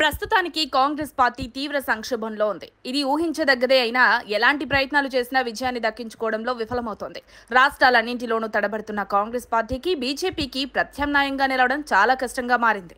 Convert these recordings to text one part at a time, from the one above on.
ప్రస్తుతానికి కాంగ్రెస్ పార్టీ తీవ్ర సంక్షోభంలో ఉంది. ఇది ఊహించదగ్గదే అయినా ఎలాంటి ప్రయత్నాలు చేసినా విజయాన్ని దక్కించుకోవడంలో విఫలమవుతోంది. రాష్ట్రాలన్నింటిలోనూ తడబడుతున్న కాంగ్రెస్ పార్టీకి బీజేపీకి ప్రత్యామ్నాయంగా నిలవడం చాలా కష్టంగా మారింది.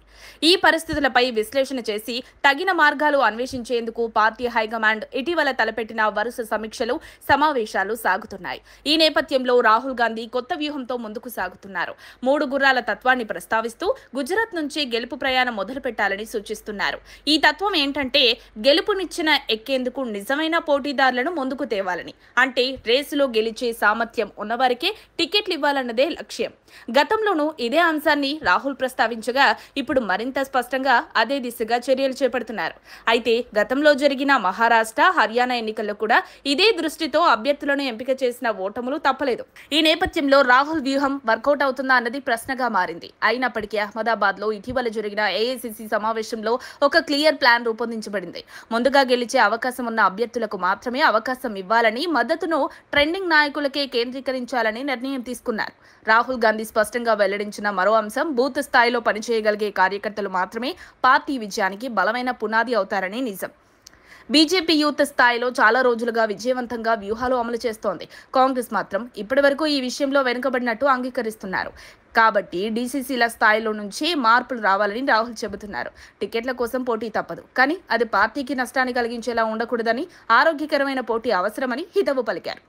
ఈ పరిస్థితులపై విశ్లేషణ చేసి తగిన మార్గాలు అన్వేషించేందుకు పార్టీ హైకమాండ్ ఇటీవల తలపెట్టిన వరుస సమీక్షలు, సమావేశాలు సాగుతున్నాయి. ఈ నేపథ్యంలో రాహుల్ గాంధీ కొత్త వ్యూహంతో ముందుకు సాగుతున్నారు. 3 గుర్రాల తత్వాన్ని ప్రస్తావిస్తూ గుజరాత్ నుంచి గెలుపు ప్రయాణం మొదలుపెట్టాలని సూచిస్తున్నారు. ఈ తత్వం ఏంటంటే గెలుపునిచ్చిన ఎక్కేందుకు నిజమైన పోటీదారులను ముందుకు తేవాలని, అంటే రేసులో గెలిచే సామర్థ్యం ఉన్నవారికే టికెట్లు ఇవ్వాలన్నదే లక్ష్యం. గతంలోనూ ఇదే అంశాన్ని రాహుల్ ప్రస్తావించగా ఇప్పుడు మరింత స్పష్టంగా అదే దిశగా చర్యలు చేపడుతున్నారు. అయితే గతంలో జరిగిన మహారాష్ట్ర, హర్యానా ఎన్నికల్లో కూడా ఇదే దృష్టితో అభ్యర్థులను ఎంపిక చేసిన ఓటములు తప్పలేదు. ఈ నేపథ్యంలో రాహుల్ వ్యూహం వర్కౌట్ అవుతుందా అన్నది ప్రశ్నగా మారింది. అయినప్పటికీ అహ్మదాబాద్ లో ఇటీవల జరిగిన ఏఐసిసి సమావేశంలో ఒక క్లియర్ ప్లాన్ రూపొందించబడింది. ముందుగా గెలిచే అవకాశం ఉన్న అభ్యర్థులకు మాత్రమే అవకాశం ఇవ్వాలని, మద్దతును ట్రెండింగ్ నాయకులకే కేంద్రీకరించాలని నిర్ణయం తీసుకున్నారు. రాహుల్ గాంధీ స్పష్టంగా వెల్లడించిన మరో అంశం బూత్ స్థాయిలో పనిచేయగలిగే కార్యకర్తలు మాత్రమే పార్టీ విజయానికి బలమైన పునాది అవుతారని నిజం. బీజేపీ యూత్ స్థాయిలో చాలా రోజులుగా విజయవంతంగా వ్యూహాలు అమలు చేస్తోంది. కాంగ్రెస్ మాత్రం ఇప్పటివరకు ఈ విషయంలో వెనుకబడినట్టు అంగీకరిస్తున్నారు. కాబట్టి డీసీసీల స్థాయిలో నుంచి మార్పులు రావాలని రాహుల్ చెబుతున్నారు. టికెట్ల కోసం పోటీ తప్పదు, కానీ అది పార్టీకి నష్టాన్ని కలిగించేలా ఉండకూడదని, ఆరోగ్యకరమైన పోటీ అవసరమని హితవు పలికారు.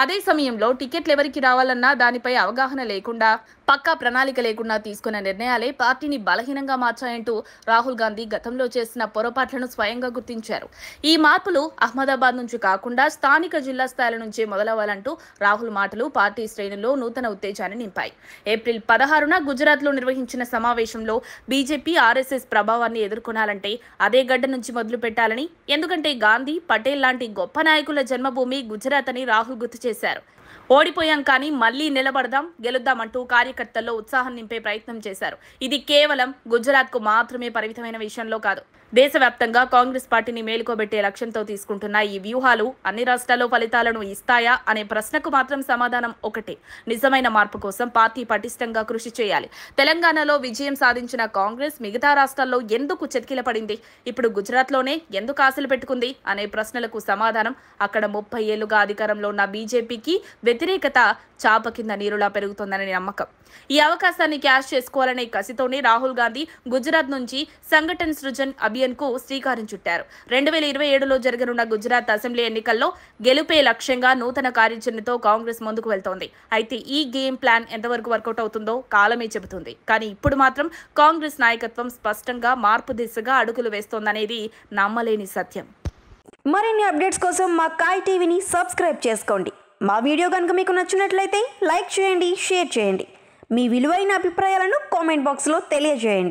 అదే సమయంలో టికెట్లు ఎవరికి రావాలన్నా దానిపై అవగాహన లేకుండా, పక్కా ప్రణాళిక లేకుండా తీసుకున్న నిర్ణయాలే పార్టీని బలహీనంగా మార్చాయంటూ రాహుల్ గాంధీ గతంలో చేసిన పొరపాట్లను స్వయంగా గుర్తించారు. ఈ మార్పులు అహ్మదాబాద్ నుంచి కాకుండా స్థానిక జిల్లా స్థాయిల నుంచే మొదలవ్వాలంటూ రాహుల్ మాటలు పార్టీ శ్రేణుల్లో నూతన ఉత్తేజాన్ని నింపాయి. ఏప్రిల్ 16న గుజరాత్లో నిర్వహించిన సమావేశంలో బీజేపీ, ఆర్ఎస్ఎస్ ప్రభావాన్ని ఎదుర్కొనాలంటే అదే గడ్డ నుంచి మొదలు పెట్టాలని, ఎందుకంటే గాంధీ, పటేల్ లాంటి గొప్ప నాయకుల జన్మభూమి గుజరాత్ అని రాహుల్ గుర్తు చేశారు. ఓడిపోయాం కానీ మళ్లీ నిలబడదాం, గెలుద్దామంటూ కార్యకర్తల్లో ఉత్సాహం నింపే ప్రయత్నం చేశారు. ఇది కేవలం గుజరాత్కు మాత్రమే పరిమితమైన విషయంలో కాదు. దేశవ్యాప్తంగా కాంగ్రెస్ పార్టీని మేలుకోబెట్టే లక్ష్యంతో తీసుకుంటున్న ఈ వ్యూహాలు అన్ని రాష్ట్రాల్లో ఫలితాలను ఇస్తాయా అనే ప్రశ్నకు మాత్రం సమాధానం ఒకటే: నిజమైన మార్పు కోసం పార్టీ పటిష్టంగా కృషి చేయాలి. తెలంగాణలో విజయం సాధించిన కాంగ్రెస్ మిగతా రాష్ట్రాల్లో ఎందుకు చతికిలపడింది, ఇప్పుడు గుజరాత్లోనే ఎందుకు ఆశలు పెట్టుకుంది అనే ప్రశ్నలకు సమాధానం అక్కడ 30 ఏళ్లుగా అధికారంలో ఉన్న బీజేపీకి వ్యతిరేకత చాప కింద నీరులా పెరుగుతోందనే నమ్మకం. ఈ అవకాశాన్ని క్యాష్ చేసుకోవాలనే కసితోనే రాహుల్ గాంధీ గుజరాత్ నుంచి సంఘటన్ సృజన్ అభియాన్కు శ్రీకారం చుట్టారు. 2027లో జరగనున్న గుజరాత్ అసెంబ్లీ ఎన్నికల్లో గెలుపే లక్ష్యంగా నూతన కార్యాచరణతో కాంగ్రెస్ ముందుకు వెళ్తోంది. అయితే ఈ గేమ్ ప్లాన్ ఎంతవరకు వర్కౌట్ అవుతుందో కాలమే చెబుతుంది. కానీ ఇప్పుడు మాత్రం కాంగ్రెస్ నాయకత్వం స్పష్టంగా మార్పు దిశగా అడుగులు వేస్తోందనేది నమ్మలేని సత్యం. మరిన్ని అప్డేట్స్ కోసం మా కాయ్ టీవీని సబ్స్క్రైబ్ చేసుకోండి. మా వీడియో కనుక మీకు నచ్చినట్లయితే లైక్ చేయండి, షేర్ చేయండి. మీ విలువైన అభిప్రాయాలను కామెంట్ బాక్స్లో తెలియజేయండి.